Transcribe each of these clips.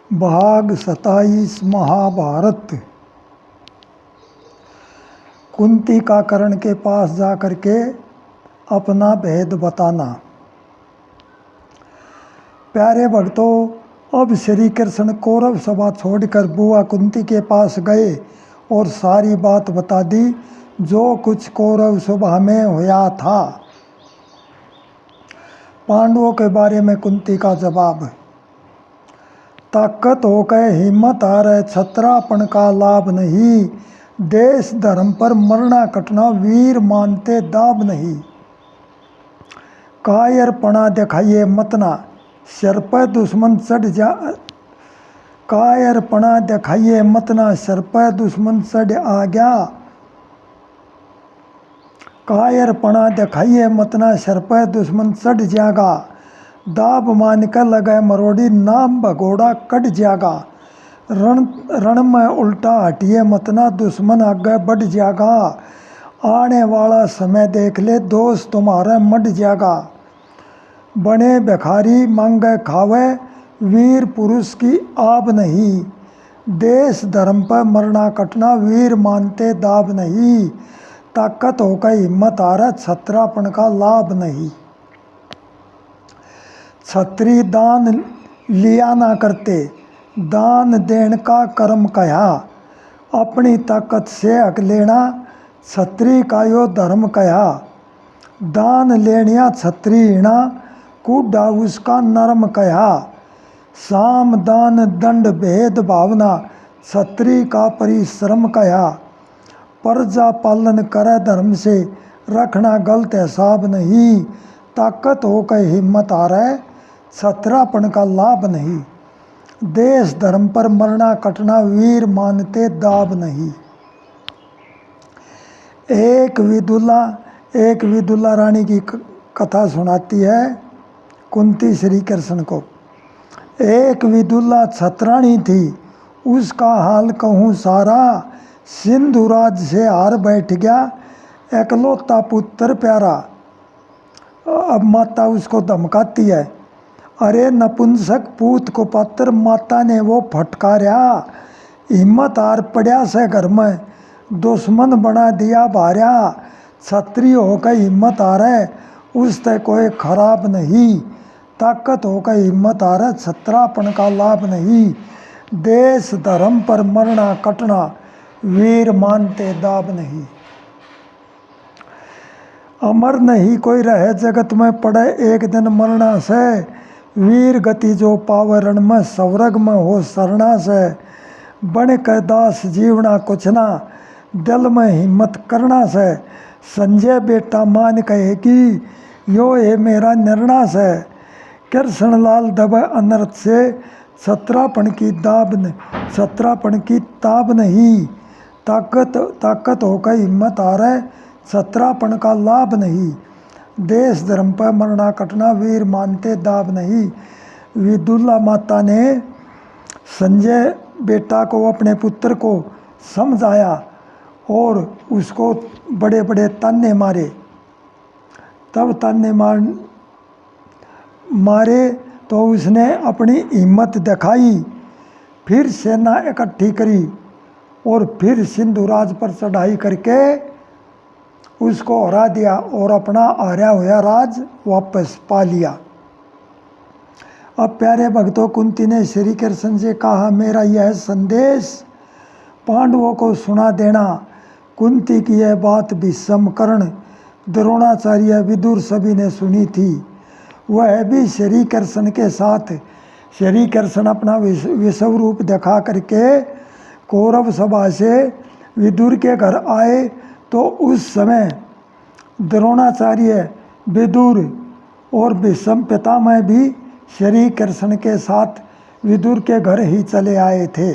भाग 27 महाभारत। कुंती का कर्ण के पास जाकर के अपना भेद बताना। प्यारे भक्तों, अब श्री कृष्ण कौरव सभा छोड़कर बुआ कुंती के पास गए और सारी बात बता दी जो कुछ कौरव सभा में हुआ था। पांडवों के बारे में कुंती का जवाब। ताकत होकर हिम्मत हारे छत्रापन का लाभ नहीं, देश धर्म पर मरना कटना वीर मानते दाब नहीं। कायरपना दिखाइए मतना सिर पर दुश्मन चढ़ जा, कायरपना दिखाइए मतना सिर पर दुश्मन चढ़ आ गया। कायरपना दिखाइए मतना सिर पर दुश्मन चढ़ जाएगा, दाब मान कर लगे मरोड़ी नाम भगोड़ा कट जाएगा। रण में उल्टा हटिए मतना दुश्मन आगे बढ़ जाएगा, आने वाला समय देख ले दोस्त तुम्हारा मट जाएगा। बने भिखारी मांगे खावे वीर पुरुष की आब नहीं, देश धर्म पर मरना कटना वीर मानते दाब नहीं। ताकत होकर हिम्मत हारे छत्रापन का लाभ नहीं। छत्री दान लिया ना करते, दान देन का कर्म कहा। अपनी ताकत से हक लेना छत्री का यो धर्म कहा। दान लेनिया छत्री हिणा कूड़ा उसका नरम कहा। साम दान दंड भेद भावना छत्री का परिश्रम कहा। प्रजा पालन करे धर्म से रखना गलत हिसाब नहीं। ताकत होकर हिम्मत हारे छत्रापन का लाभ नहीं, देश धर्म पर मरना कटना वीर मानते दाब नहीं। एक विदुला रानी की कथा सुनाती है कुंती श्री कृष्ण को। एक विदुला छत्राणी थी, उसका हाल कहूँ सारा, सिंधुराज से हार बैठ गया एकलौता पुत्र प्यारा। अब माता उसको धमकाती है, अरे नपुंसक पूत को पत्र माता ने वो फटकारा। हिम्मत हार पड़ा से घर में दुश्मन बना दिया भार्या। क्षत्रिय होकर हिम्मत हारे उससे कोई खराब नहीं। ताकत होकर हिम्मत हारे छत्रापन का लाभ नहीं, देश धर्म पर मरना कटना वीर मानते दाब नहीं। अमर नहीं कोई रहे जगत में पड़े एक दिन मरना से, वीर गति जो पावे रण में स्वर्ग में हो शरणा से। बन के दास जीवना कुछ ना दिल में हिम्मत करना से, संजय बेटा मान कहे कि यो है मेरा निर्णय से। कृष्ण लाल दबे अनर्थ से छत्रापन की ताब नहीं। ताकत होकर हिम्मत हारे छत्रापन का लाभ नहीं, देश धर्म पर मरना कटना वीर मानते दाब नहीं। विदुला माता ने संजय बेटा को अपने पुत्र को समझाया और उसको बड़े बड़े ताने मारे। तब ताने मारे तो उसने अपनी हिम्मत दिखाई, फिर सेना इकट्ठी करी और फिर सिंधुराज पर चढ़ाई करके उसको हरा दिया और अपना हारा हुआ राज वापस पा लिया। अब प्यारे भक्तों, कुंती ने श्री कृष्ण से कहा, मेरा यह संदेश पांडवों को सुना देना। कुंती की यह बात भीष्म कर्ण द्रोणाचार्य विदुर सभी ने सुनी थी। वह भी श्री कृष्ण के साथ श्री कृष्ण अपना विश्व रूप दिखा करके कौरव सभा से विदुर के घर आए तो उस समय द्रोणाचार्य विदुर और भीष्म पितामह भी श्री कृष्ण के साथ विदुर के घर ही चले आए थे।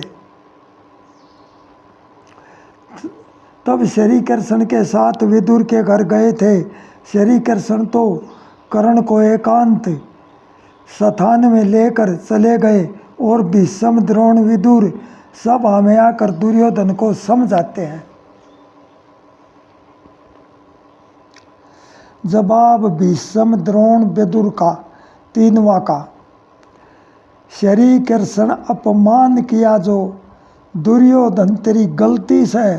तब श्री कृष्ण के साथ विदुर के घर गए थे। श्री कृष्ण तो कर्ण को एकांत स्थान में लेकर चले गए और भीष्म द्रोण विदुर सब हमें आकर दुर्योधन को समझाते हैं। जवाब भीष्म द्रोण विदुर का तीनवा का। श्री कृष्ण अपमान किया जो दुर्योधन तेरी गलती से,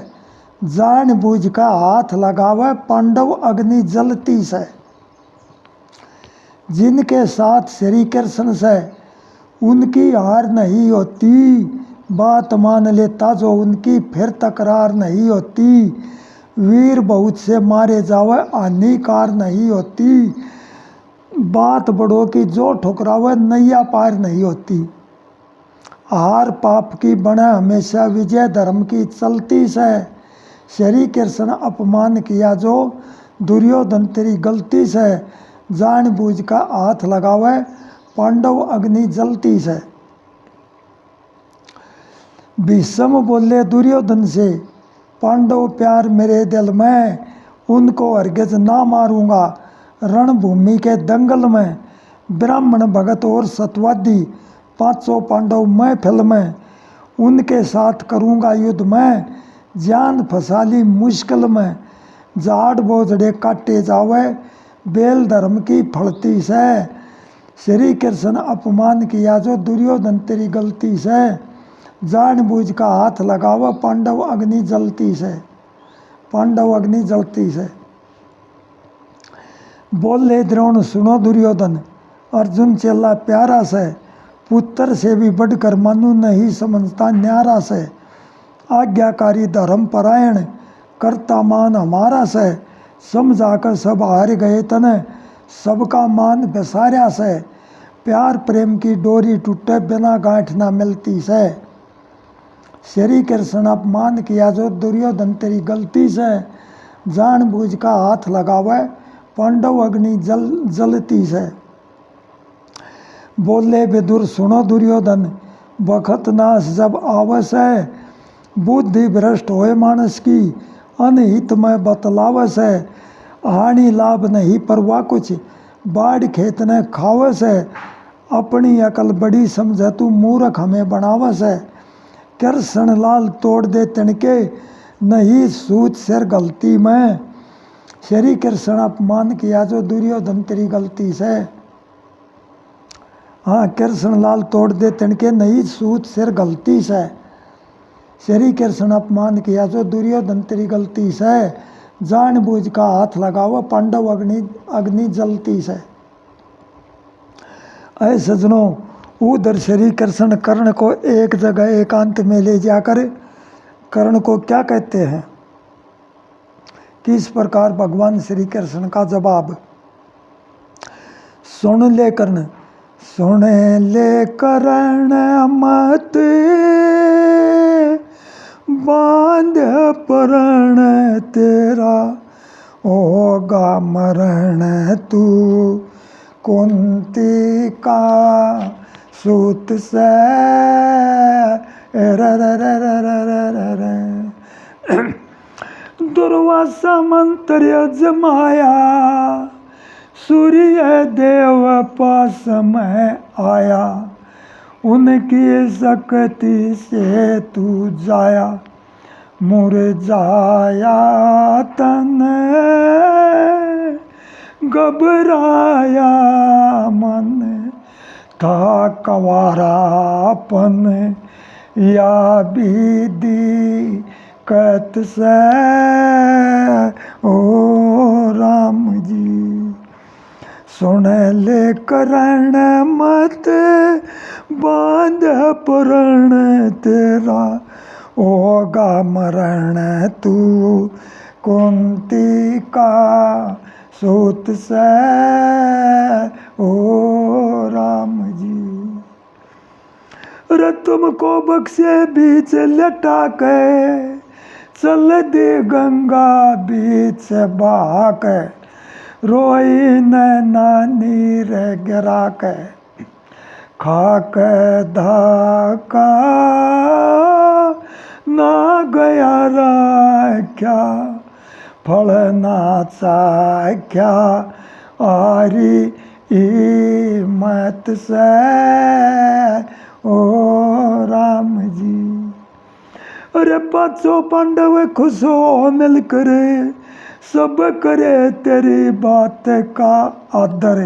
जान बूझ का हाथ लगावे पांडव अग्नि जलती से। जिनके साथ श्री कृष्ण से उनकी हार नहीं होती, बात मान लेता जो उनकी फिर तकरार नहीं होती। वीर बहुत से मारे जावे हानिकार नहीं होती, बात बड़ों की जो ठुकरावे नैया पार नहीं होती। हार पाप की बने हमेशा विजय धर्म की चलती से। श्री कृष्ण अपमान किया जो दुर्योधन तेरी गलती से, जान बूझ का हाथ लगावे पांडव अग्नि जलती से। भीष्म बोले दुर्योधन से, पांडव प्यार मेरे दिल में, उनको हरगिज ना मारूंगा। रणभूमि के दंगल में ब्राह्मण भगत और सतवादी पांचों पांडव महफिल में, उनके साथ करूंगा युद्ध में। जान फसाली मुश्किल में, झाड़ बोझड़े काटे जावे बेल धर्म की फलती से। श्री कृष्ण अपमान किया जो दुर्योधन तेरी गलती से, जान बूझ का हाथ लगावा पांडव अग्नि जलती से। पांडव अग्नि जलती से। बोले द्रोण सुनो दुर्योधन, अर्जुन चेला प्यारा से, पुत्र से भी बढ़कर मनु नहीं समझता न्यारा से। आज्ञाकारी धर्म परायण करता मान हमारा से, समझाकर सब हार गए तने सबका मान बेसारा से। प्यार प्रेम की डोरी टूटे बिना गांठ ना मिलती से। श्री कृष्ण अपमान किया जो दुर्योधन तेरी गलती से, जान बूझ का हाथ लगावे पांडव अग्नि जलती से। बोले विदुर सुनो दुर्योधन, बखत नाश जब आवस है, बुद्धि भ्रष्ट होए मानस की, अनहित में बतलावस है। हानि लाभ नहीं परवा कुछ, बाढ़ खेत ने खावस है। अपनी अकल बड़ी समझे तू मूर्ख हमें बनावस है। कृष्ण लाल तोड़ दे तिनके, नहीं सूत सिर गलती में। श्री कृष्ण अपमान किया जो दुर्योधन तेरी गलती से। हाँ, कृष्ण लाल तोड़ दे तिनके, नहीं सूत सिर गलती से। श्री कृष्ण अपमान किया जो दुर्योधन तेरी गलती से, जान बूझ का हाथ लगाओ पांडव अग्नि जलती से। ऐ सजनों, उधर श्री कृष्ण कर्ण को एक जगह एकांत में ले जाकर कर्ण को क्या कहते हैं, किस प्रकार भगवान श्री कृष्ण का जवाब। सुन ले कर्ण, सुन ले कर्ण मत बांध परण तेरा, होगा मरण तू कुंती का सूत से। दुर्वासा मंत्र जमाया, सूर्य देव पास में आया, उनकी शक्ति से तू जाया, मुरझाया तन घबराया मन, था कवारापन या विधि कत से। ओ राम जी, सुन ले करण मत बांध परण तेरा, होगा मरण तू कुंती का सूत से। ओ राम जी, रे तुमको बक्से बीच लटा के, चल दे गंगा बीच बहा के, रोई नैना नीर गिरा के, खाक धाका ना गया क्या, फल ना चाख्या आरी मत से। ओ राम जी, अरे पांचों पांडव खुश हो मिलकर, सब करे तेरी बात का आदर,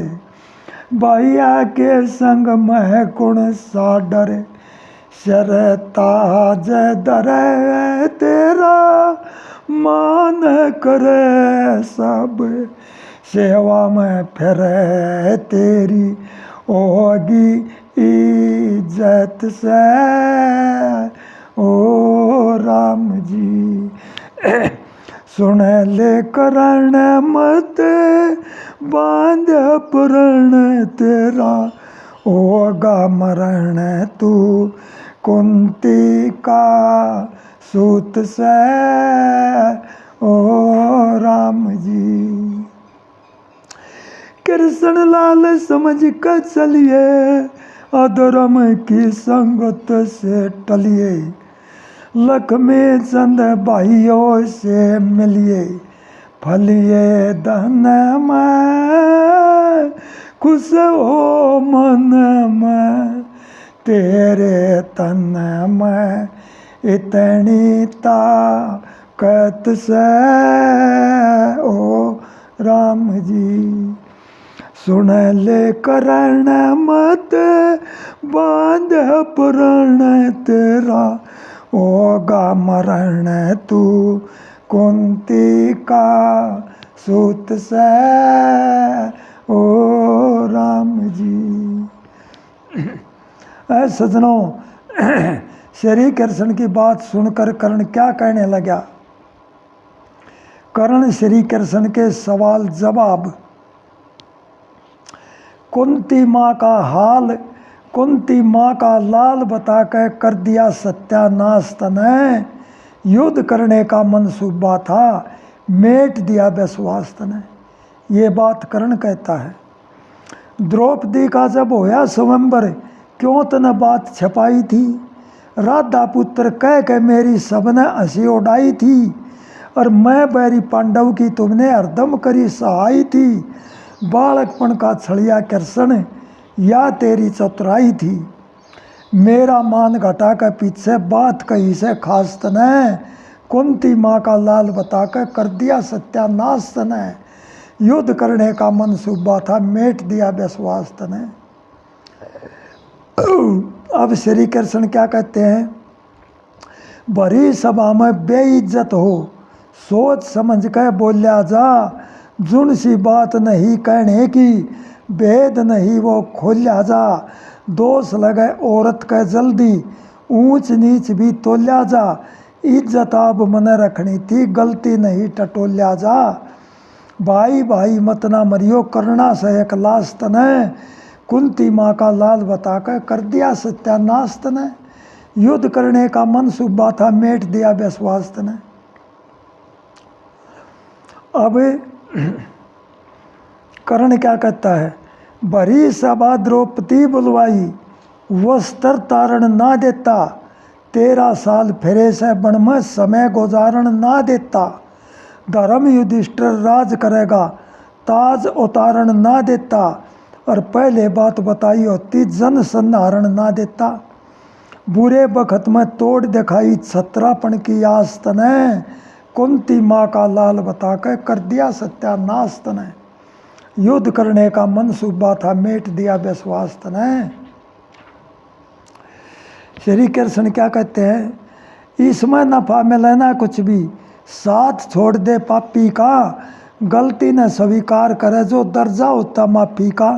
भैया के संग मह कुण सा डरे, शरताज डरे तेरा मान करे सब, सेवा में फिरे तेरी होगी इज्जत से ओ राम जी। सुन ले करण मत बांध पुरण तेरा होगा मरण तू कुंती का सूत से ओ राम जी। कृष्ण लाल समझ कर चलिए, अधर्म की संगत से टलिए, लक्ष्मी चंद भाइयों से मिलिए, फलिए धन में खुश हो मन में, तेरे तन में इतनी ताकत से ओ राम जी। सुन ले करण मत बांध पुरण तेरा होगा मरण तू कुंती का सूत से ओ राम जी। सजनों, श्री कृष्ण की बात सुनकर कर्ण क्या कहने लगा? कर्ण श्री कृष्ण के सवाल जवाब, कुंती माँ का हाल, कुंती माँ का लाल बताकर कर दिया सत्यानाश तने, युद्ध करने का मनसूबा था मेट दिया विश्वास तने। ये बात कर्ण कहता है। द्रौपदी का जब होया स्वयंवर, क्यों तने बात छपाई थी, राधा पुत्र कह के मेरी सबने हंसी उड़ाई थी, और मैं बैरी पांडव की तुमने हरदम करी सहाई थी, बालकपन का छड़िया कृष्ण या तेरी चतुराई थी, मेरा मान घटा कर पीछे बात कही से खास तने, कुंती माँ का लाल बताकर कर दिया सत्यानाश तने, युद्ध करने का मनसूबा था मेट दिया विश्वास तने। अब श्री कृष्ण क्या कहते हैं? भरी सभा में बेइज्जत हो, सोच समझ कर बोलिया जा, जुन सी बात नहीं कहने की, भेद नहीं वो खोलिया जा, दोष लगे औरत का जल्दी, ऊंच नीच भी तोलिया जा, इज्जत आप मन रखनी थी, गलती नहीं टटोलिया जा, भाई भाई मत ना मरियो, करना से एक लाश तने, कुंती माँ का लाल बताकर कर दिया सत्यानाश तने, युद्ध करने का मनसूबा था मेट दिया विश्वास तने। अब कर्ण क्या कहता है? भरी सभा द्रौपदी बुलवाई, वस्त्र तारण ना देता, 13 साल फिरे से बन में समय गुजारण ना देता, धर्म युधिष्ठिर राज करेगा, ताज उतारण ना देता, और पहले बात बताई होती जन संधारण ना देता, बुरे बखत में तोड़ दिखाई छत्रापन की आस तने, कुंती माँ का लाल बताकर कर दिया सत्यानाश तने, युद्ध करने का मनसूबा था मेट दिया विश्वास तने। श्री कृष्ण क्या कहते हैं? इसमें नफा मिले ना कुछ भी, साथ छोड़ दे पापी का, गलती न स्वीकार करे जो दर्जा होता माफी का,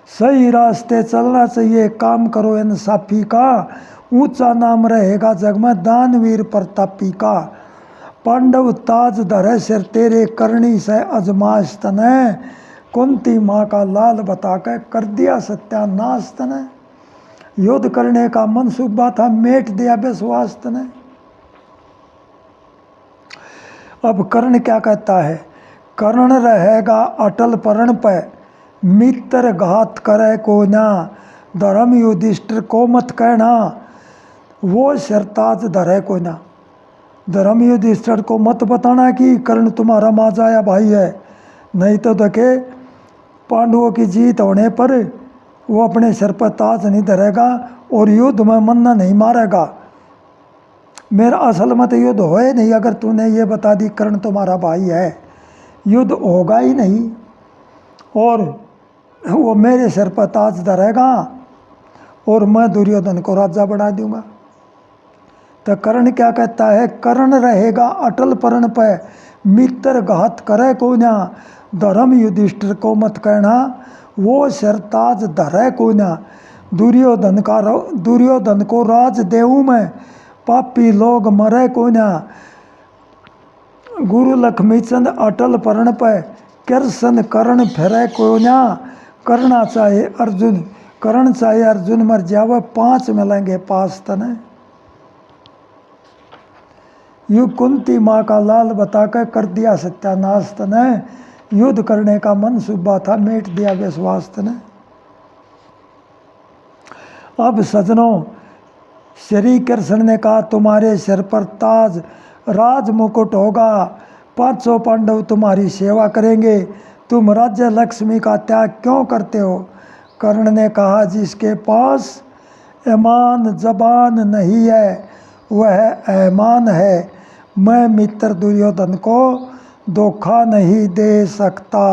सही रास्ते चलना चाहिए, काम करो इंसाफी का, ऊंचा नाम रहेगा जग में दानवीर प्रतापी का, पांडव ताज धरे सिर तेरे करनी से अजमाश तने, कुंती माँ का लाल बताकर कर दिया सत्यानाश तने, युद्ध करने का मनसूबा था मेट दिया विश्वास तने। अब कर्ण क्या कहता है? कर्ण रहेगा अटल परण पे, मित्र घात करे को ना, धर्म युधिष्ठिर को मत कहना, वो सरताज धरे को ना, धर्म युधिष्ठिर को मत बताना कि कर्ण तुम्हारा माजाया भाई है, नहीं तो देखे पांडवों की जीत होने पर वो अपने सिर पर ताज नहीं धरेगा और युद्ध में मन्ना नहीं मारेगा। मेरा असल में तो युद्ध होए नहीं, अगर तूने ये बता दी कर्ण तुम्हारा भाई है, युद्ध होगा ही नहीं। और वो मेरे सिर पर ताज धरेगा और मैं दुर्योधन को राजा बना दूंगा। तो कर्ण क्या कहता है, कर्ण रहेगा अटल परण पे, मित्र घात करे को ना, धर्म युधिष्ठिर को मत कहना, वो सिर ताज धरे को ना। दुर्योधन को राज देऊ मैं, पापी लोग मरे को ना। गुरु लक्ष्मीचंद अटल परण पे, कृष्ण कर्ण फिरे को ना। करना चाहे अर्जुन, कर्ण चाहे अर्जुन मर जावे, 5 मिलेंगे पास तने। यू कुंती माँ का लाल बता के कर दिया सत्यानाश तने, युद्ध करने का मन सुबह था, मेट दिया विश्वास तने। अब सजनों, श्री कृष्ण ने कहा तुम्हारे सिर पर ताज राज मुकुट होगा, 500 पांडव तुम्हारी सेवा करेंगे, तुम राज्य लक्ष्मी का त्याग क्यों करते हो। कर्ण ने कहा जिसके पास ईमान जबान नहीं है वह ऐमान है, मैं मित्र दुर्योधन को धोखा नहीं दे सकता।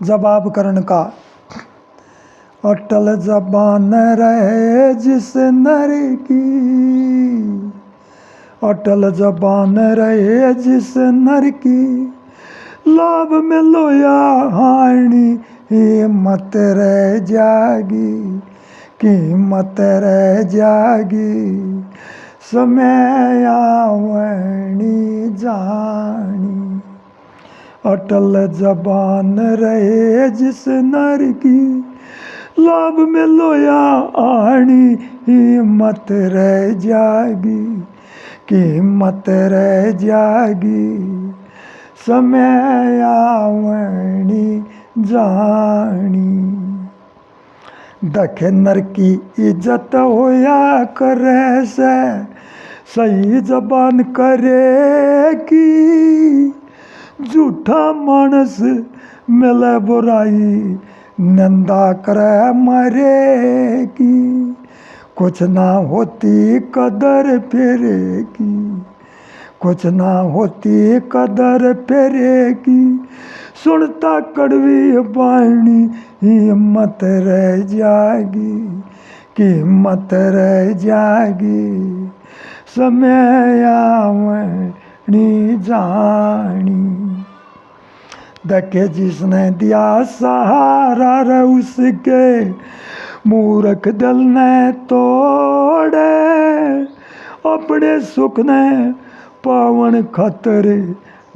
जवाब कर्ण का, अटल जबान रहे जिस नर की, अटल जबान रहे जिस नर की, लाभ में लोया हानि हिम्मत रह जागी, कीमत रह जागी, समय आवनी जानी। अटल जबान रहे जिस नर की, लाभ में लोया आनी हिम्मत रह जागी, कीमत रह जागी, समय आवनी जानी। दखे नर की इज्जत होया करे से, सही जबान करेगी, झूठा मानस मिले बुराई, निंदा करे मरेगी, कुछ ना होती कदर फिरेगी, कुछ ना होती कदर फिरेगी, सुनता कड़वी बाणी हिम्मत रह जागी, कीमत रह जागी, समय आवनी जानी। देखे जिसने दिया सहारा रे उसके, मूर्ख दिल ने तोड़े, अपने सुख ने पावन खतरे,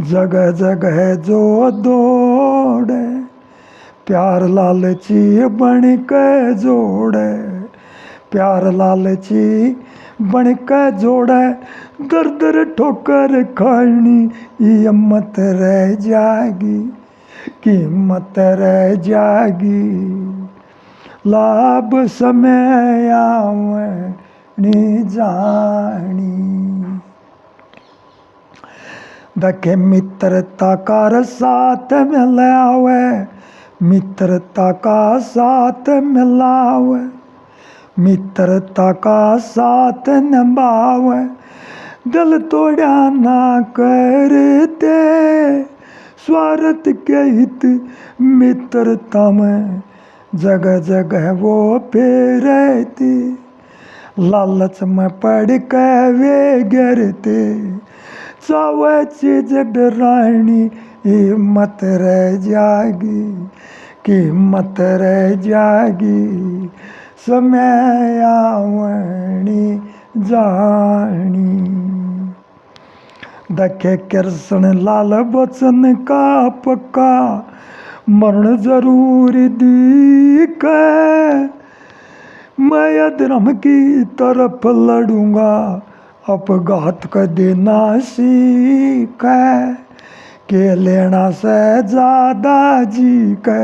जगह जगह जो दौड़े, प्यार लालची बन के जोड़े, प्यार लालची बन के जोड़े, दर दर ठोकर खानी हिम्मत रह जागी, कीमत रह जागी, लाभ समय आवनी जानी। देखे मित्रता का साथ मिलावे, मित्रता का साथ मिलावे, मित्रता का साथ निभावे, दिल तोड़ा ना करते, स्वार्थ के हित मित्रता में, जगह जगह वो फेरती, लालच में पड़ के वे गिरते, चावे चीज डरानी हिम्मत रह जागी, कीमत रह जागी, समय आवनी जानी। देखे कृष्ण लाल बचन का पक्का, मरण जरूर दिखे, मैं अधर्म की तरफ लड़ूंगा, अपघात कर देना सीखे, के लेना से ज्यादा जी के,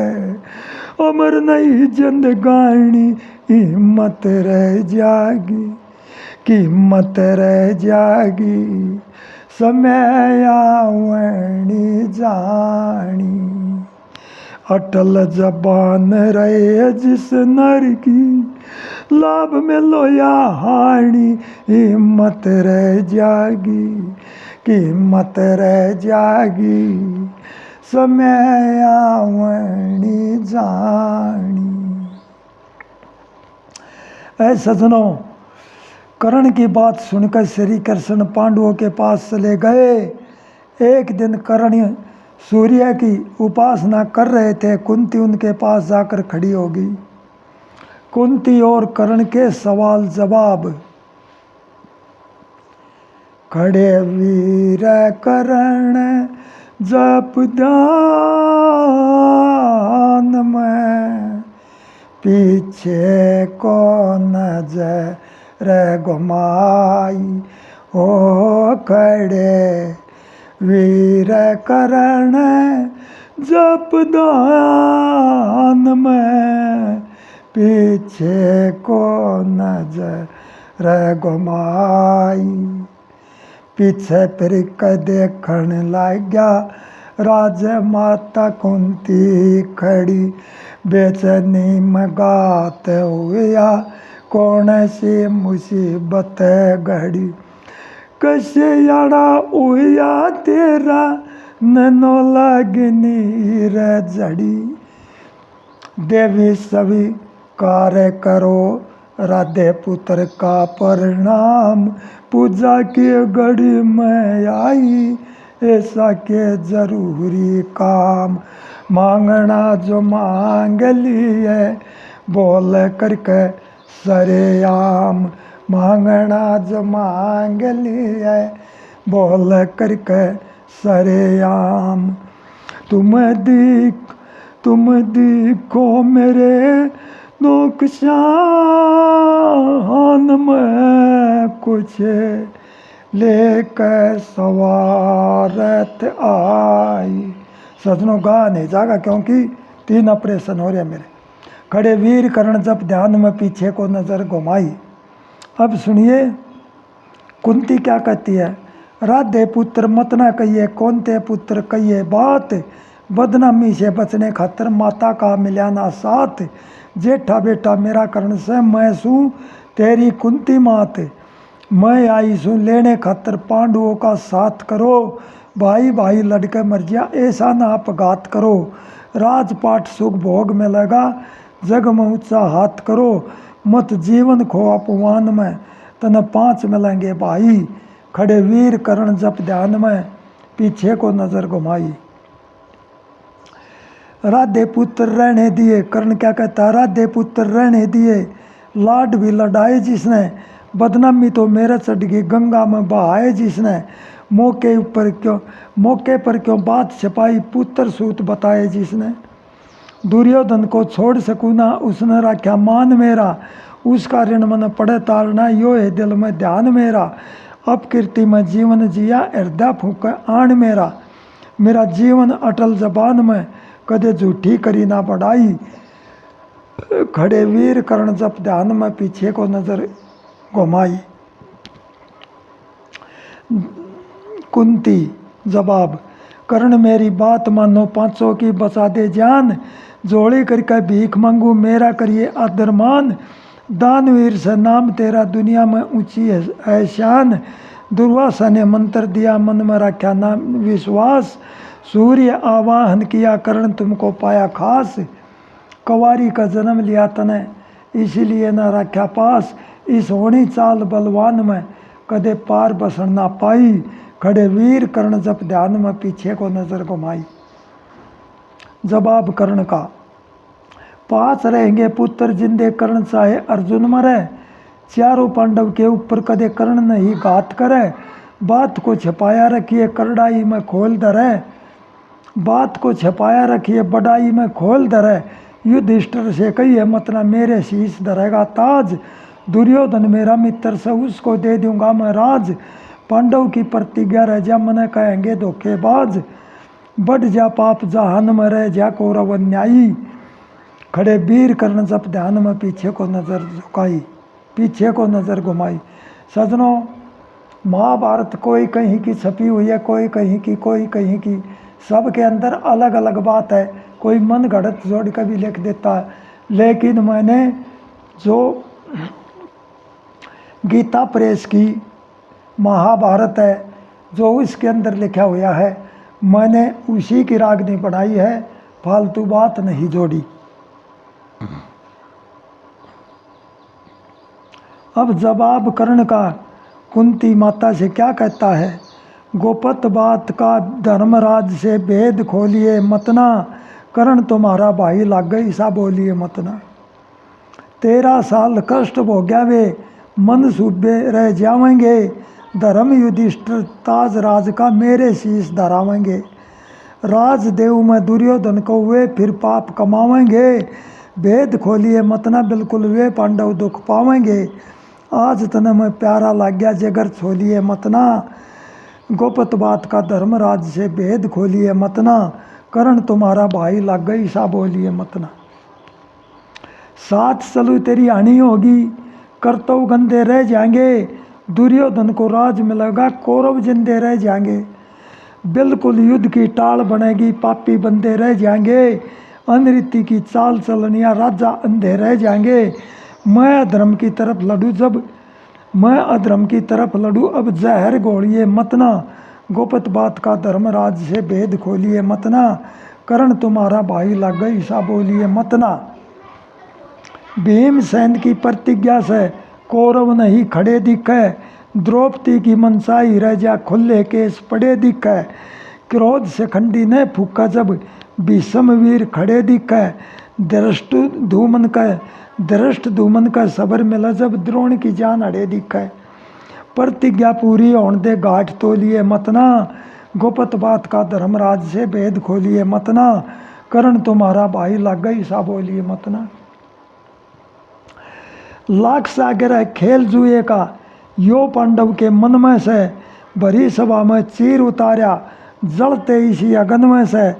अमर नहीं जिंदगानी हिम्मत रह जागी, कीमत रह जागी, समय आवनी जानी। अटल जबान रहे जिस नर की, लाभ में लोया हानि हिम्मत रह जागी, कीमत रह जागी, समय आवणी जानी। ऐ सजनों, कर्ण की बात सुनकर श्री कृष्ण पांडवों के पास चले गए। एक दिन कर्ण सूर्य की उपासना कर रहे थे। कुंती उनके पास जाकर खड़ी हो गई। कुंती और कर्ण के सवाल जवाब। खड़े वीर कर्ण जप ध्यान में, पीछे को नजर घुमाई। ओ खड़े वीर कर्ण जप ध्यान में, पीछे को नजर घुमाई। पीछे फिर के देखण लग गया राजमाता कुंती खड़ी। बेचैनी में गात हुआ कौन सी मुसीबत घड़ी। कैसे याड़ा हुआ तेरा नैनो लगनी रे जड़ी। देवी सभी कार्य करो राधे पुत्र का परिणाम। पूजा की घड़ी में आई ऐसा के जरूरी काम। मांगना जो मांग लिए बोल करके सरेआम। मांगना जो मांग लिए बोल करके सरेआम। तुम देखो मेरे नुकसान में कुछ लेकर सवारत आई। सजनों गा नहीं जागा क्योंकि 3 ऑपरेशन हो रहे मेरे। खड़े वीर कर्ण जब ध्यान में पीछे को नजर घुमाई। अब सुनिए कुंती क्या कहती है। राधे पुत्र मत ना कहिए, कौनते पुत्र कहिए बात। बदनामी से बचने खातर माता का मिलाना साथ। जेठा बेटा मेरा कर्ण से मैं सू तेरी कुंती मात। मैं आई सू लेने खातर पांडवों का साथ करो। भाई भाई लड़के मर गया ऐसा ना अपघात करो। राजपाट सुख भोग में लगा जग में ऊंचा हाथ करो। मत जीवन खो अपमान में तने 5 मिलेंगे भाई। खड़े वीर कर्ण जप ध्यान में पीछे को नजर घुमाई। राधे पुत्र रहने दिए। कर्ण क्या कहता, राधे पुत्र रहने दिए। लाड भी लड़ाए जिसने, बदनामी तो मेरे चढ़ गई गंगा में बहाए जिसने। मौके पर क्यों बात छपाई, पुत्र सूत बताए जिसने। दुर्योधन को छोड़ सकूँ ना उसने रखा मान मेरा। उसका ऋण मन पड़े तारना यो है दिल में ध्यान मेरा। अपकीर्ति में जीवन जिया हृदय फूक आन मेरा। मेरा जीवन अटल जबान में कदे झूठी करी ना बढ़ाई। खड़े वीर कर्ण जप ध्यान में पीछे को नजर घुमाई। कुंती जवाब। कर्ण मेरी बात मानो 500 की बचा दे जान। जोड़ी करके भीख मांगू मेरा करिए आदर मान। दानवीर से नाम तेरा दुनिया में ऊंची है शान। दुर्वासा ने मंत्र दिया मन में रखा नाम विश्वास। सूर्य आवाहन किया कर्ण तुमको पाया खास। कवारी का जन्म लिया तने इसीलिए न रखा पास। इस होनी चाल बलवान में कदे पार बसन ना पाई। खड़े वीर कर्ण जप ध्यान में पीछे को नजर घुमाई। जवाब कर्ण का। 5 रहेंगे पुत्र जिंदे कर्ण चाहे अर्जुन मरे। चारों पांडव के ऊपर कदे कर्ण नहीं घात करे। बात को छपाया रखिए करड़ाई में खोल धरे। बात को छपाया रखिए बड़ाई में खोल धरे। युधिष्ठिर से कहिए मत ना मेरे शीश धरेगा ताज। दुर्योधन मेरा मित्र से उसको दे दूंगा मैं राज। पांडव की प्रतिज्ञा रह जा मन कहेंगे धोखेबाज। बढ़ जा पाप जहान में रह जा कौरव अन्यायी। खड़े वीर कर्ण जप ध्यान में पीछे को नजर झुकाई, पीछे को नजर घुमाई। सजनों महाभारत कोई कहीं की छपी हुई है, कोई कहीं की, कोई कहीं की। सब के अंदर अलग अलग बात है। कोई मन घड़त जोड़ कर भी लिख देता है। लेकिन मैंने जो गीता प्रेस की महाभारत है जो इसके अंदर लिखा हुआ है मैंने उसी की रागनी पढ़ाई है, फालतू बात नहीं जोड़ी। अब जवाब कर्ण का कुंती माता से क्या कहता है? गोपत बात का धर्मराज से भेद खोलिए मतना, कर्ण तुम्हारा भाई लाग गई सा बोलिए मतना। 13 साल कष्ट भोग्या वे मन सूबे रह जावेंगे, धर्म युधिष्ठिर ताज राज का मेरे शीश धरावेंगे। राजदेव में दुर्योधन को वे फिर पाप कमावेंगे, भेद खोलिए मतना बिल्कुल वे पांडव दुख पावेंगे। आज तने में प्यारा लाग गया जगर छोलिए मतना, गोपत बात का धर्मराज से भेद खोलिए मतना, कर्ण तुम्हारा भाई लाग गई सा बोलिए मतना। साथ चलू तेरी हानि होगी, कर्तव्य गंदे रह जाएंगे, दुर्योधन को राज मिलेगा कौरव जिंदे रह जाएंगे। बिल्कुल युद्ध की टाल बनेगी, पापी बंदे रह जाएंगे, अनरीति की चाल चलनिया राजा अंधे रह जाएंगे। मैं अधर्म की तरफ लड़ू अब जहर घोलिए मतना, गोपत बात का धर्मराज से भेद खोलिए मतना, कर्ण तुम्हारा भाई लाग गई सा बोलिए मतना। भीमसेन की प्रतिज्ञा से कौरव नहीं खड़े दिखे, द्रौपदी की मनसाई रह जा खुले केस पड़े दिखे। क्रोध से खंडी ने फूका जब भीष्म वीर खड़े दिखे, दृष्ट धूमन का सबर मिला जब द्रोण की जान अड़े दिखे। प्रतिज्ञा पूरी होने दे घाट तोलिए मतना, गोपत बात का धर्मराज से भेद खोलिए मतना, कर्ण तुम्हारा भाई लाग गई सा बोलिए मतना। लाख सागर है खेल जुए का यो पांडव के मन में से, भरी सभा में चीर उतारा जलते इसी अगन में से।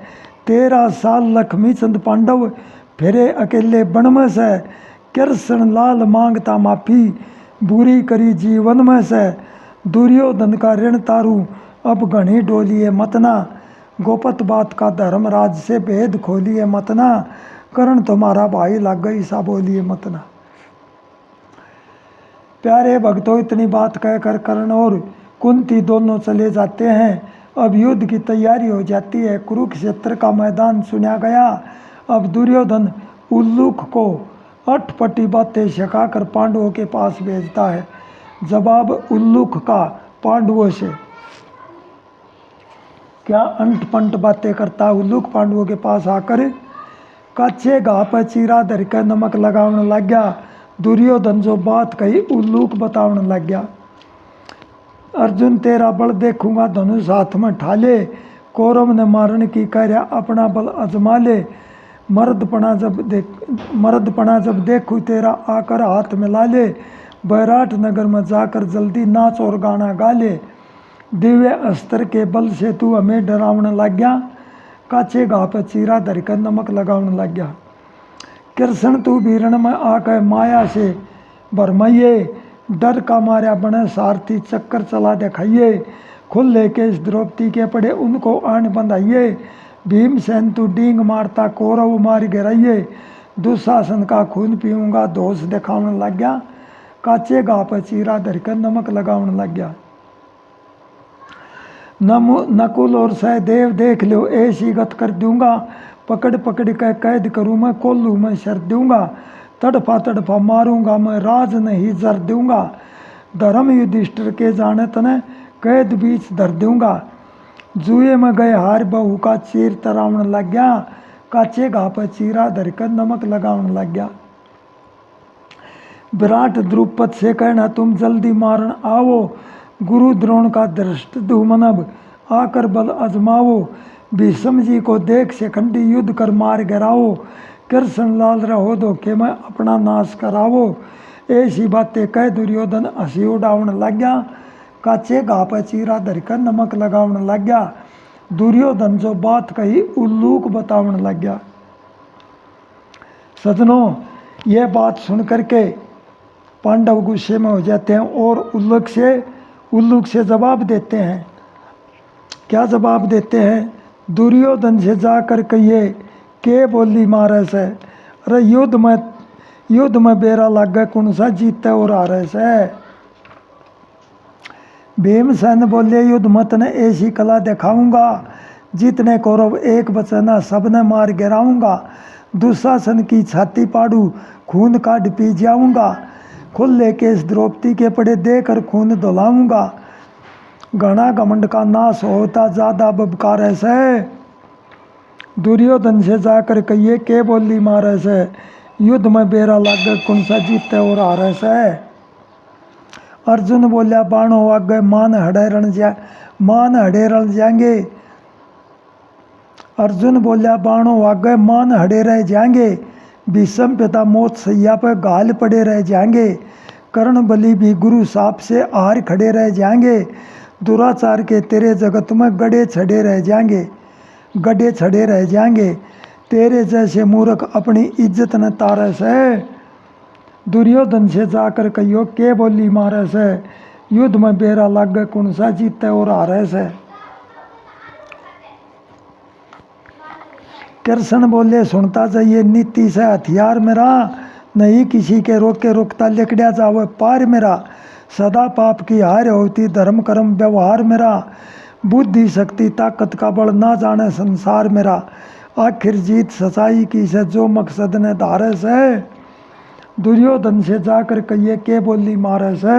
13 साल लक्ष्मी चंद पांडव फिरे अकेले बन में से, कृष्ण लाल मांगता माफी बुरी करी जीवन में से। दुर्योधन का ऋण तारू अब घनी डोलिए मतना, गोपत बात का धर्मराज से भेद खोलिए मतना, कर्ण तुम्हारा भाई लाग गई सा बोलिए मतना। प्यारे भक्तों, इतनी बात कहकर कर्ण और कुंती दोनों चले जाते हैं। अब युद्ध की तैयारी हो जाती है, कुरुक्षेत्र का मैदान सुना गया। अब दुर्योधन उल्लूक को अटपटी बातें सिखाकर पांडवों के पास भेजता है। जवाब उल्लूक का पांडवों से क्या अंट-पंट बातें करता। उल्लूक पांडवों के पास आकर कच्चे घाव पर चीरा धर कर नमक लगाने लग गया। दुर्योधन जो बात कही उल्लूक बताने लग गया। अर्जुन तेरा बल देखूंगा धनुष हाथ में ठाले, कौरव ने मारने की कह अपना बल अजमा ले। मर्दपना जब देखूं तेरा आकर हाथ मिला ले, बैराट नगर में जाकर जल्दी नाच और गाना गा ले। दिव्य अस्त्र के बल से तू हमें डरावने लग गया, काचे घाव पर चीरा धरकर नमक लगाने लग गया। कृष्ण तू बीरण में आकर माया से भरमाइए, डर का मारा बने सारथी चक्कर चला दिखाइए। खुले केस द्रौपदी के पड़े उनको आन बंधाइए, भीमसेन तू डींग मारता कौरव मार गिराइए। दुशासन का खून पीऊंगा दोष दिखाने लग गया, काचे घाव पर चीरा धरकर नमक लगाने लग गया। नकुल और सहदेव देख लो ऐसी गत कर दूंगा, पकड़ पकड़ कर कैद करूँ मैं कोल्लू में शर दूंगा। तड़फा तड़फा मारूंगा मैं राज नहीं जर दूंगा, धर्म युधिष्ठिर के जाने तने कैद बीच धर दूंगा। जुए में गए हार बहू का चीर तरावने लग गया, काचे घाव पर चीरा धरकर नमक लगाने लग गया। विराट द्रुपद से कहना तुम जल्दी मारन आओ, गुरु द्रोण का दृष्ट धूमनब आकर बल अजमाओ। भीष्म जी को देख शिखंडी युद्ध कर मार गिराओ, कृष्ण लाल रहो धोखे में अपना नाश कराओ। ऐसी बातें कह दुर्योधन हंसी उड़ावने लग गया, काचे घाव पर चीरा धरकर नमक लगावने लग गया। दुर्योधन जो बात कही उल्लूक बतावने लग गया। सजनों, यह बात सुन करके पांडव गुस्से में हो जाते हैं और उल्लूक से जवाब देते हैं। क्या जवाब देते हैं? दुर्योधन से जाकर कहिए के बोली मारे से, अरे युद्ध में बेरा लग गए कौन सा जीते और हारे से। भीमसेन बोले युद्ध मत ने ऐसी कला दिखाऊंगा जितने कौरव एक बचना सबने मार गिराऊंगा, दुशासन की छाती पाड़ू खून काट पी जाऊंगा, खुले केस द्रौपदी के पड़े देकर खून धुलाऊंगा, घना घमंड का नाश होता ज्यादा बबकार ऐसे, दुर्योधन से जाकर कहिए के बोली मारे से, युद्ध में बेरा लागे कौन सा जीते और हारे से। अर्जुन बोलिया बाणों आगे मान हड़े जाएंगे, अर्जुन बोलिया बाणों आगे मान हड़े रह जाएंगे, भीष्म पिता मौत सैया पर घायल पड़े रह जाएंगे, कर्ण बलि भी गुरु साप से हार खड़े रह जाएंगे, दुराचार के तेरे जगत में गड़े छड़े रह जाएंगे, तेरे जैसे मूर्ख अपनी इज्जत न तारे से, दुर्योधन से जाकर कहियो के बोली मारे से, युद्ध में बेरा लागे कौन सा जीते और हारे से। कृष्ण बोले सुनता जाइए नीति से हथियार मेरा, नहीं किसी के रोके रोकता लिकड़िया जावे पार मेरा, सदा पाप की हार होती धर्म कर्म व्यवहार मेरा, बुद्धि शक्ति ताकत का बल ना जाने संसार मेरा, आखिर जीत सच्चाई की से जो मकसद ने धारे से, दुर्योधन से जाकर कहिए के बोली मारे से,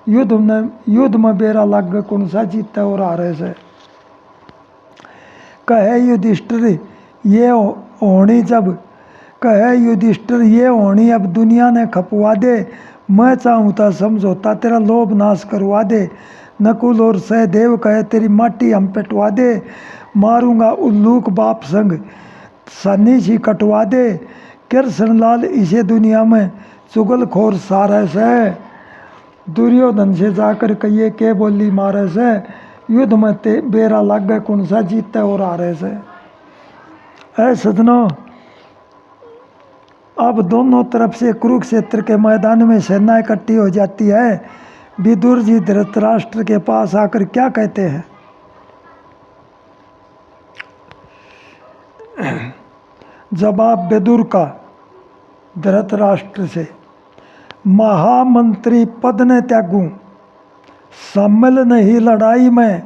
युद्ध में बेरा लागे कौन सा जीते और हारे से। कहे युधिष्ठिर ये होनी अब दुनिया ने खपवा दे, मैं चाहूँ तो समझौता तेरा लोभ नाश करवा दे, नकुल और सहदेव कहे तेरी माटी हम पेटवा दे, मारूंगा उल्लूक बाप संग सन्नी सी कटवा दे, कृष्ण लाल इसे दुनिया में चुगलखोर सारे से, दुर्योधन से जाकर कहिए के बोली मारे से, युद्ध में बेरा लागे कौन सा जीते और हारे से। ऐ सजनों, अब दोनों तरफ से कुरुक्षेत्र के मैदान में सेना इकट्ठी हो जाती है। विदुर जी धृतराष्ट्र के पास आकर क्या कहते हैं? जवाब विदुर का धृतराष्ट्र से, महामंत्री पद ने त्यागूं, सम्मिल नहीं लड़ाई में,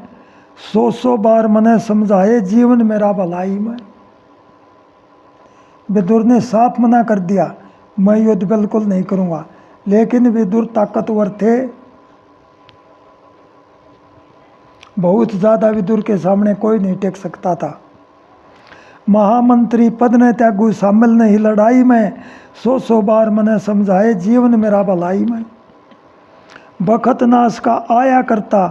100 बार मने समझाए जीवन मेरा भलाई में। विदुर ने साफ मना कर दिया, मैं युद्ध बिल्कुल नहीं करूंगा, लेकिन विदुर ताकतवर थे, बहुत ज्यादा विदुर के सामने कोई नहीं टेक सकता था। महामंत्री पद ने त्यागू, शामिल नहीं लड़ाई में, 100 बार मने समझाए जीवन मेरा भलाई में। बखत नाश का आया करता,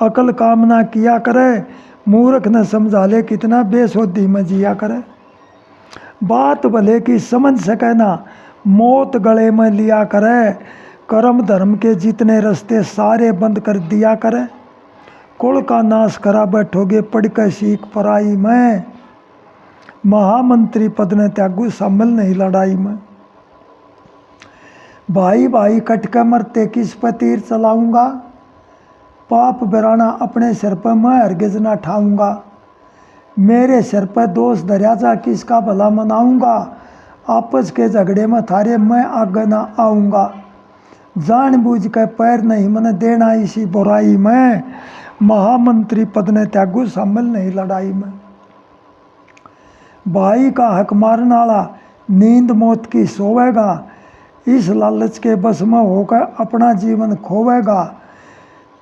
अकल कामना किया करे, मूर्ख न समझा ले कितना बेसोधी में जिया करे। बात भले की समझ सके ना, मौत गले में लिया करे, कर्म धर्म के जितने रास्ते सारे बंद कर दिया करे, कुल का नाश करा बैठोगे पढ़ कर सीख पराई में। महामंत्री पद ने त्यागू, शामिल नहीं लड़ाई में। भाई भाई कट कर मरते किस पर तीर चलाऊंगा, पाप बिराना अपने सिर पर मैं हरगिज ना ठाऊंगा, मेरे सिर पर दोष धरिया जा किसका भला मनाऊंगा, आपस के झगड़े में थारे मैं आगे ना आऊंगा, जानबूझ कर पैर नहीं मन देना इसी बुराई में। महामंत्री पद ने त्यागू, शामिल नहीं लड़ाई में। भाई का हक मारने वाला नींद मौत की सोवेगा, इस लालच के बस में होकर अपना जीवन खोवेगा,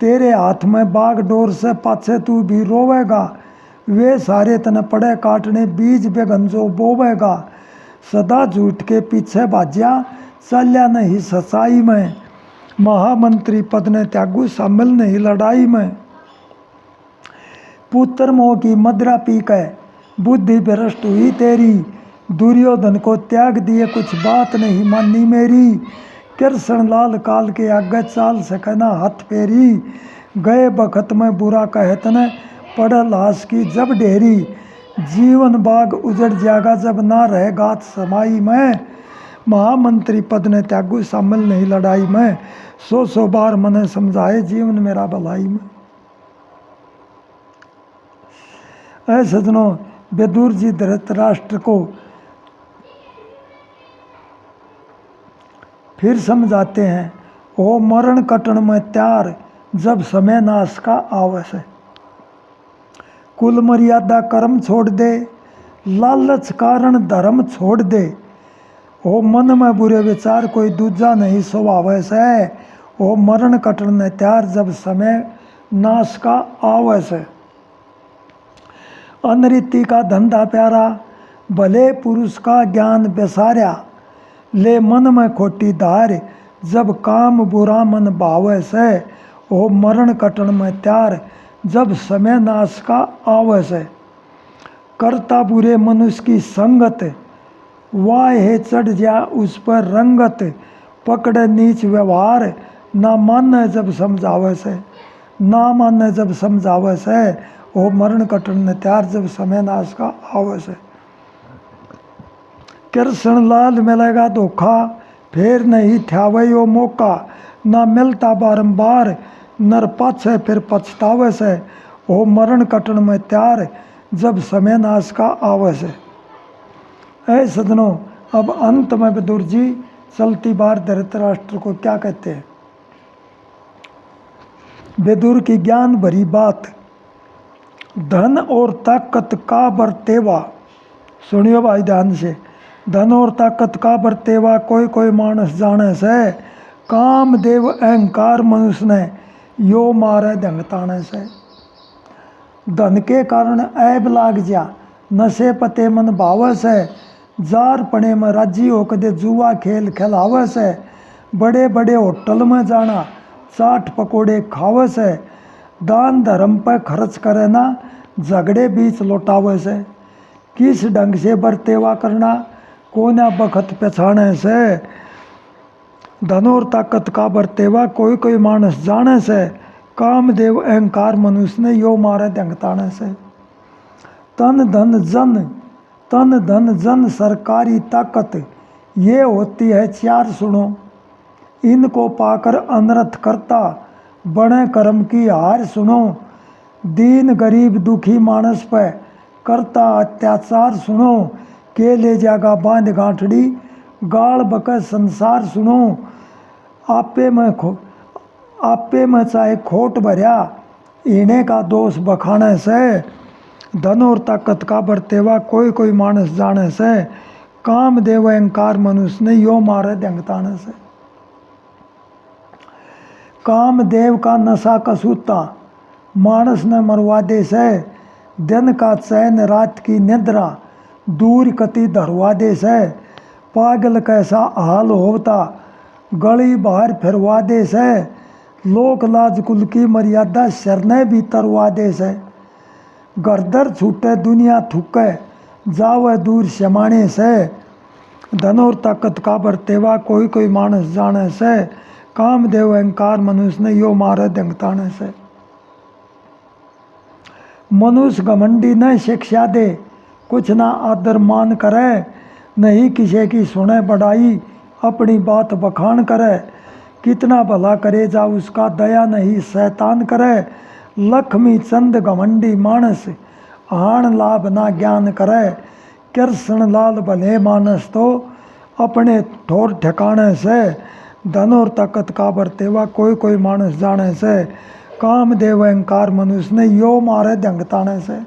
तेरे हाथ में बाग डोर से पाछे तू भी रोवेगा, वे सारे तन पड़े काटने बीज बेगंजो बोवेगा, सदा झूठ के पीछे भाज्या चल्या नहीं सच्चाई में। महामंत्री पद ने त्यागू, शामिल नहीं लड़ाई में। पुत्र मोह की मदिरा पी के बुद्धि भ्रष्ट हुई तेरी, दुर्योधन को त्याग दिए कुछ बात नहीं मानी मेरी, कृष्ण लाल काल के आगे चाल सकना हाथ फेरी, गए बखत में बुरा कहत ने पड़ लाश की जब ढेरी, जीवन बाग उजड़ जाएगा जब ना रहे गात समाई में। महामंत्री पद ने त्यागू, शामिल नहीं लड़ाई में, 100 बार मने समझाए जीवन मेरा भलाई में। ऐ सजनों, विदुर जी धृतराष्ट्र को फिर समझाते हैं, ओ मरण कटन में त्यार जब समय नाश का आवस है। कुल मर्यादा कर्म छोड़ दे, लालच कारण धर्म छोड़ दे। ओ मन में बुरे विचार कोई दूजा नहीं स्वभाव से, ओ मरण कटने त्यार जब समय नाश का आवे से। अनरीति का धंधा प्यारा, भले पुरुष का ज्ञान बेसारा। ले मन में खोटी धार, जब काम बुरा मन भावे से। ओ मरण कटन में त्यार, जब समय नाश का आवे से। करता बुरे मनुष्य की संगत, वाहे चढ़ जा उस पर रंगत। पकड़े नीच व्यवहार, ना माने जब समझावे से। ना माने जब समझावे से, ओ मरण कटन त्यार जब समय नाश का आवे से। कृष्ण लाल मिलेगा धोखा, फिर नहीं थ्यावे यो मौका। ना मिलता बारंबार, नर पाछे फिर पछतावे से। ओ मरण कटन में त्यार, जब समय नाश का आवे से। ऐ सजनों, अब अंत में विदुर जी चलती बार धृतराष्ट्र को क्या कहते हैं। विदुर की ज्ञान भरी बात, धन और ताकत का बरतेवा। सुनियो भाई ध्यान से। धन और ताकत का बरतेवा कोई कोई मानस जाने से। कामदेव अहंकार मनुष्य ने यो मारे धंगताने से। धन के कारण ऐब लाग जा, नशे पते मन भावे से। जार पने में राजी हो कदे जुआ खेल खिलावे से। बड़े बड़े होटल में जाना, चाट पकोड़े खावे से। दान धर्म पर खर्च करे ना, झगड़े बीच लौटावे से। किस ढंग से बरतेवा करना, कोना बखत पछाने से। धन और ताकत का बरतेवा कोई कोई मानस जाने से। कामदेव अहंकार मनुष्य ने यो मारे धंगताने से। तन धन जन सरकारी ताकत, ये होती है चार सुनो। इनको पाकर अनर्थ करता, बड़े कर्म की हार सुनो। दीन गरीब दुखी मानस पे करता अत्याचार सुनो। के ले जागा बांध गांठड़ी, गाल बके संसार सुनो। आपे में चाहे खोट भर्या, इन्हें का दोष बखाने से। धन और ताकत का बरतेवा कोई कोई मानस जाने से। कामदेव अहंकार मनुष्य ने यो मारे धंगताने से। कामदेव का नशा कसूता, मानस ने मरवा दे से। दिन का चैन रात की निद्रा, दूर कति धरवा दे से। पागल कैसा हाल होता, गली बाहर फिरवा दे से। लोक लाज कुल की मर्यादा, शरने भी तरवा दे से। गर्दर छूटे दुनिया थूके, जावे दूर शमाने से। धन और ताकत का बरतेवा कोई कोई मानस जाने से। कामदेव अहंकार मनुष्य ने यो मारे धंगताने से। मनुष्य घमंडी न शिक्षा दे, कुछ ना आदर मान करे। नहीं किसी की सुने बढ़ाई, अपनी बात बखान करे। कितना भला करे जा उसका, दया नहीं शैतान करे। लक्ष्मी चंद घमंडी मानस, हाण लाभ ना ज्ञान करे। कृष्ण लाल भले मानस तो, अपने ठोर ठिकाने से। धन और ताकत का बरतेवा कोई कोई मानस जाने से। कामदेव अहंकार मनुष्य ने यो मारे धंगताने से।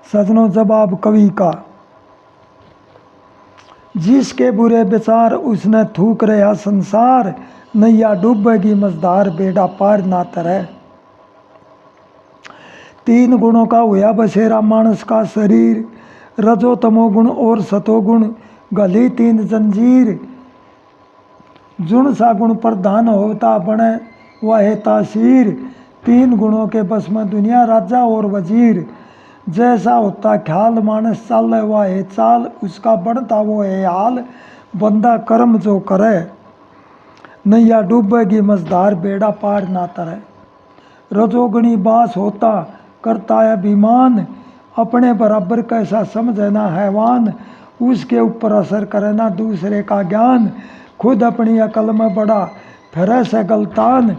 सजनों, जवाब कवि का। जिसके बुरे विचार उसने थूक रहा संसार। नैया डूबेगी मझधार, बेड़ा पार ना तरे। तीन गुणों का हुआ बसेरा मानस का शरीर। रजो तमोगुण और सतोगुण, गली तीन जंजीर। जुण सा गुण प्रधान होता, बने वह तासीर। तीन गुणों के बस में दुनिया राजा और वजीर। जैसा होता ख्याल मानस चाले वह है चाल, उसका बढ़ता वो है हाल। बंदा कर्म जो करे, नैया डूबेगी मझधार, बेड़ा पार ना तरे। रजोगुणी बास होता, करता है अभिमान। अपने बराबर कैसा समझे ना हैवान। उसके ऊपर असर करे ना दूसरे का ज्ञान। खुद अपनी अकल में बड़ा फिरे से गलतान।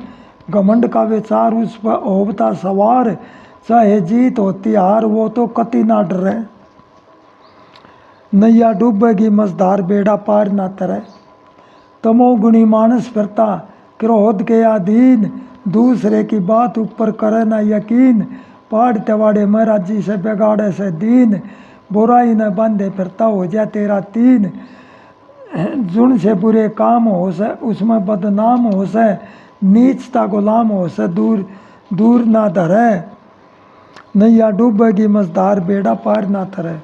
घमंड का विचार उस पर होता सवार। चाहे जीत होती हार, वो तो कति ना डरे। नैया डूबेगी मझधार, बेड़ा पार ना तरे। तमोगुणी मानस फिरता, क्रोध के अधीन, दूसरे की बात ऊपर करे न यकीन, पाड़ तवाड़े महाराजी से बिगाड़े से दीन, बुराई न बांधे फिरता हो जाए तेरा तीन, जुन से बुरे काम हो से उसमें बदनाम हो से, नीचता गुलाम हो से दूर दूर ना धरे, नैया डूबेगी मझधार बेड़ा पार ना तरे।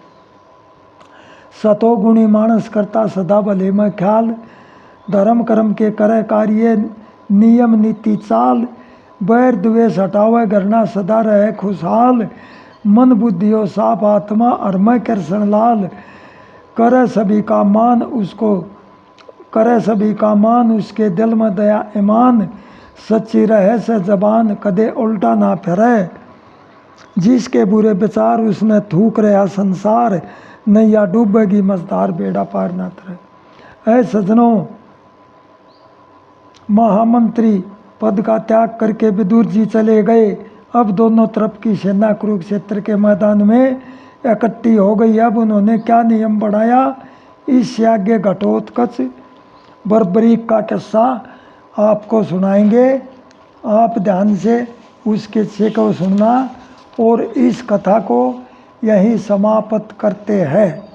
सतोगुणी मानस करता सदा भले में ख्याल, धर्म कर्म के करे कार्य नियम नीति चाल, बैर द्वेष हटावे घरना सदा रहे खुशहाल, मन बुद्धियो साफ आत्मा अरमय कृष्ण लाल, करे सभी का मान उसके दिल में दया ईमान, सच्ची रहे से जबान कदे उल्टा ना फिरे, जिसके बुरे विचार उसने थूक रहा संसार, नैया डूबेगी मझधार बेड़ा पार ना तरे। ऐ सजनों, महामंत्री पद का त्याग करके विदुर जी चले गए। अब दोनों तरफ की सेना कुरुक्षेत्र के मैदान में इकट्ठी हो गई। अब उन्होंने क्या नियम बढ़ाया, इस आगे घटोत्कच बर्बरीक का किस्सा आपको सुनाएंगे। आप ध्यान से उस किस्से को सुनना और इस कथा को यहीं समाप्त करते हैं।